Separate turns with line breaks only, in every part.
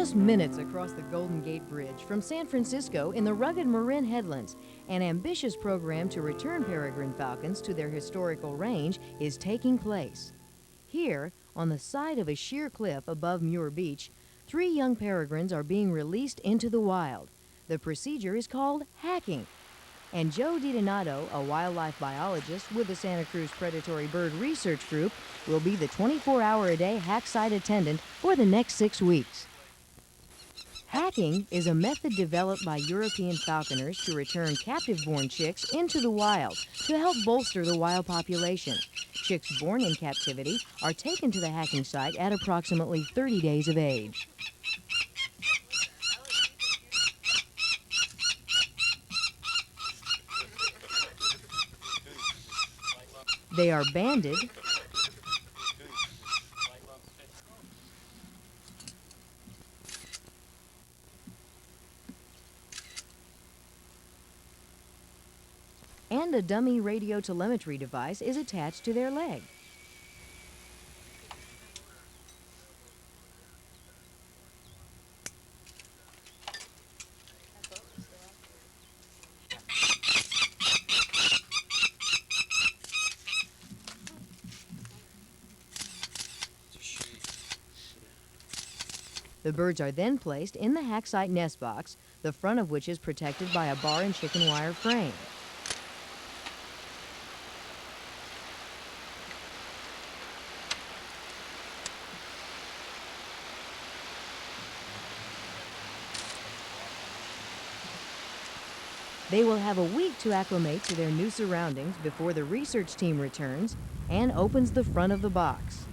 just minutes across the Golden Gate Bridge from San Francisco in the rugged Marin headlands, an ambitious program to return peregrine falcons to their historical range is taking place. Here, on the side of a sheer cliff above Muir Beach, 3 young peregrines are being released into the wild. The procedure is called hacking. And Joe DiDonato, a wildlife biologist with the Santa Cruz Predatory Bird Research Group, will be the 24-hour-a-day hack site attendant for the next 6 weeks. Hacking is a method developed by European falconers to return captive-born chicks into the wild to help bolster the wild population. Chicks born in captivity are taken to the hacking site at approximately 30 days of age. They are banded and a dummy radio telemetry device is attached to their leg. The birds are then placed in the hack site nest box, the front of which is protected by a bar and chicken wire frame. They will have a week to acclimate to their new surroundings before the research team returns and opens the front of the box.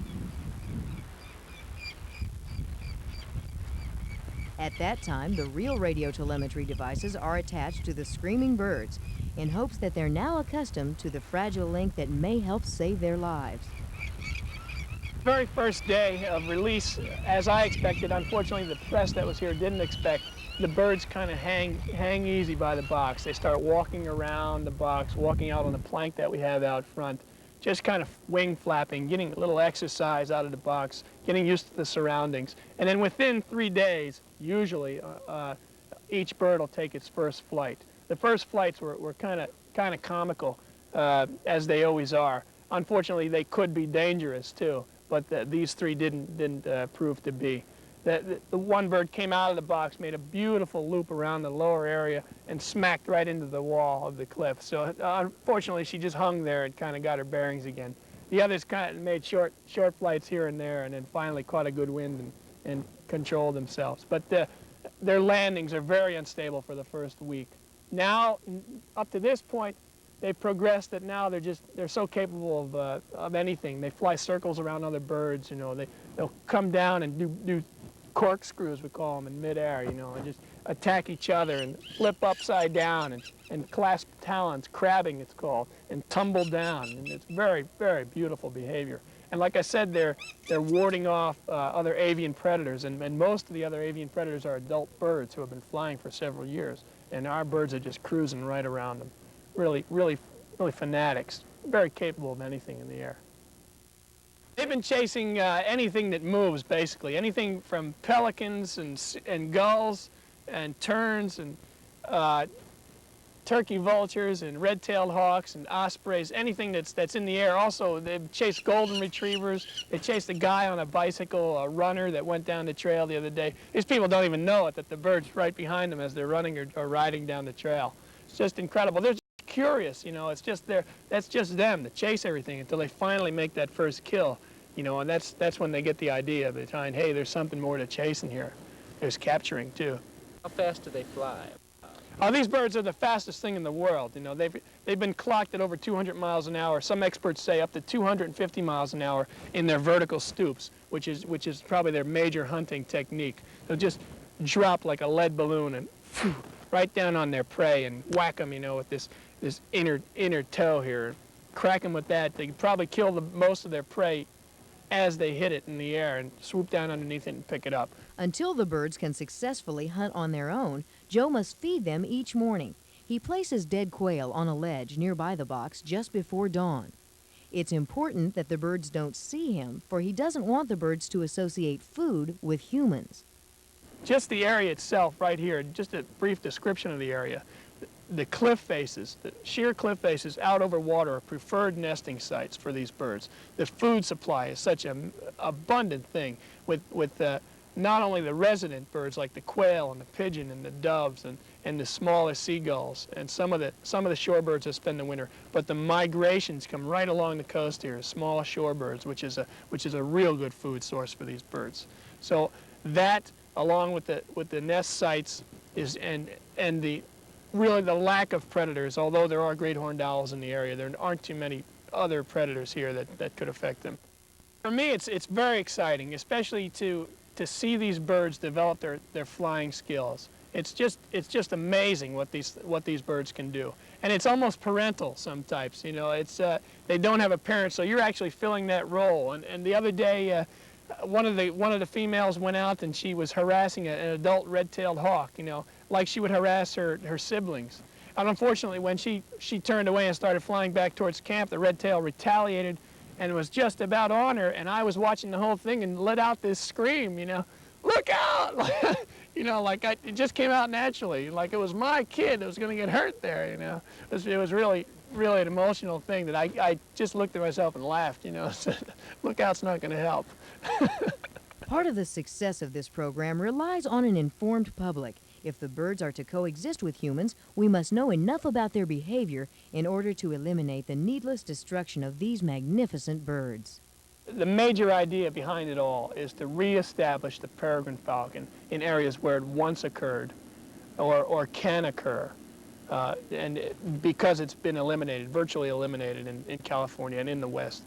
At that time, the real radio telemetry devices are attached to the screaming birds in hopes that they're now accustomed to the fragile link that may help save their lives.
Very first day of release, as I expected, unfortunately the press that was here didn't expect, the birds kind of hang easy by the box. They start walking around the box, walking out on the plank that we have out front, just kind of wing flapping, getting a little exercise out of the box, getting used to the surroundings. And then within 3 days, usually, each bird will take its first flight. The first flights were kind of comical, as they always are. Unfortunately, they could be dangerous too, but these 3 didn't prove to be. The one bird came out of the box, made a beautiful loop around the lower area, and smacked right into the wall of the cliff. So unfortunately, she just hung there and kind of got her bearings again. The others kind of made short flights here and there, and then finally caught a good wind and controlled themselves. But their landings are very unstable for the first week. Now, up to this point, they've progressed that now they're so capable of anything. They fly circles around other birds, you know. They'll come down and do corkscrews, we call them, in midair, you know, and just attack each other and flip upside down and clasp talons, crabbing it's called, and tumble down. And it's very, very beautiful behavior. And like I said, they're warding off other avian predators, and most of the other avian predators are adult birds who have been flying for several years, and our birds are just cruising right around them. Really, really, really fanatics, very capable of anything in the air. They've been chasing anything that moves, basically. Anything from pelicans and gulls and terns and turkey vultures and red-tailed hawks and ospreys, anything that's in the air. Also, they've chased golden retrievers. They chased a guy on a bicycle, a runner that went down the trail the other day. These people don't even know it, that the bird's right behind them as they're running or riding down the trail. It's just incredible. They're curious, you know, it's just that's just them to chase everything until they finally make that first kill, you know, and that's when they get the idea behind, hey, there's something more to chasing here. There's capturing too.
How fast do they fly?
Oh, these birds are the fastest thing in the world. You know, they've been clocked at over 200 miles an hour. Some experts say up to 250 miles an hour in their vertical stoops, which is probably their major hunting technique. They'll just drop like a lead balloon and phew, right down on their prey and whack them, you know, with this inner toe here. Crack them with that. They could probably kill most of their prey as they hit it in the air and swoop down underneath it and pick it up.
Until the birds can successfully hunt on their own, Joe must feed them each morning. He places dead quail on a ledge nearby the box just before dawn. It's important that the birds don't see him, for he doesn't want the birds to associate food with humans.
just the area itself right here, just a brief description of the area. The cliff faces, the sheer cliff faces out over water are preferred nesting sites for these birds. The food supply is such an abundant thing with not only the resident birds like the quail and the pigeon and the doves and the smaller seagulls and some of the shorebirds that spend the winter, but the migrations come right along the coast here, small shorebirds, which is a real good food source for these birds. So that, along with the nest sites, is and the really the lack of predators. Although there are great horned owls in the area, there aren't too many other predators here that could affect them. For me, it's very exciting, especially to see these birds develop their flying skills. It's just amazing what these birds can do, and it's almost parental sometimes. You know, it's they don't have a parent, so you're actually filling that role. And the other day, one of the females went out and she was harassing an adult red-tailed hawk. You know, like she would harass her siblings. And unfortunately, when she turned away and started flying back towards camp, the red-tail retaliated and was just about on her, and I was watching the whole thing and let out this scream, you know, look out! You know, like it just came out naturally, like it was my kid that was going to get hurt there, you know. It was really an emotional thing that I just looked at myself and laughed, you know, said, look out's not going to help.
Part of the success of this program relies on an informed public. If the birds are to coexist with humans, we must know enough about their behavior in order to eliminate the needless destruction of these magnificent birds.
The major idea behind it all is to reestablish the peregrine falcon in areas where it once occurred or can occur. Because it's been eliminated, virtually eliminated in California and in the West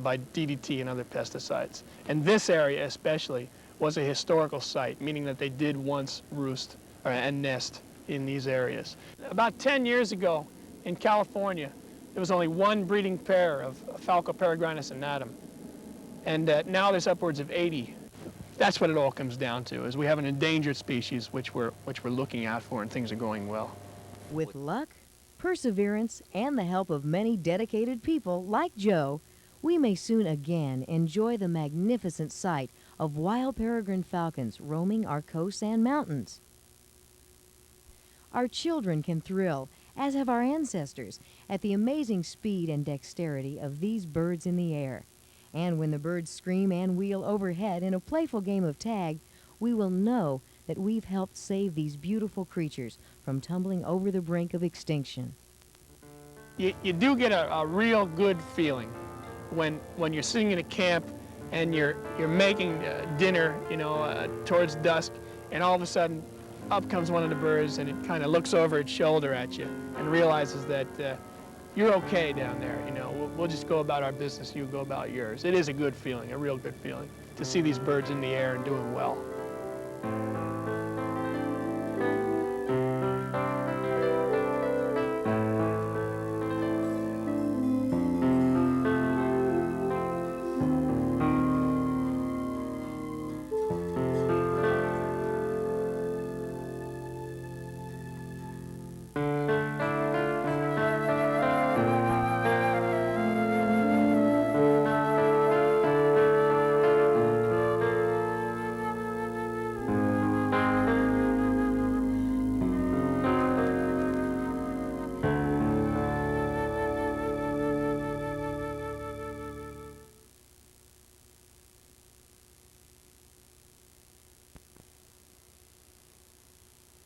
by DDT and other pesticides. And this area especially was a historical site, meaning that they did once roost and nest in these areas. About 10 years ago in California, there was only one breeding pair of Falco peregrinus annatum. And now there's upwards of 80. That's what it all comes down to, is we have an endangered species which we're looking out for, and things are going well.
With luck, perseverance, and the help of many dedicated people like Joe, we may soon again enjoy the magnificent sight of wild peregrine falcons roaming our coasts and mountains. Our children can thrill, as have our ancestors, at the amazing speed and dexterity of these birds in the air. And when the birds scream and wheel overhead in a playful game of tag, we will know that we've helped save these beautiful creatures from tumbling over the brink of extinction.
You do get a real good feeling when you're sitting in a camp and you're making dinner, you know, towards dusk, and all of a sudden up comes one of the birds and it kind of looks over its shoulder at you and realizes that you're okay down there, you know. We'll just go about our business, you go about yours. It is a good feeling, a real good feeling, to see these birds in the air and doing well.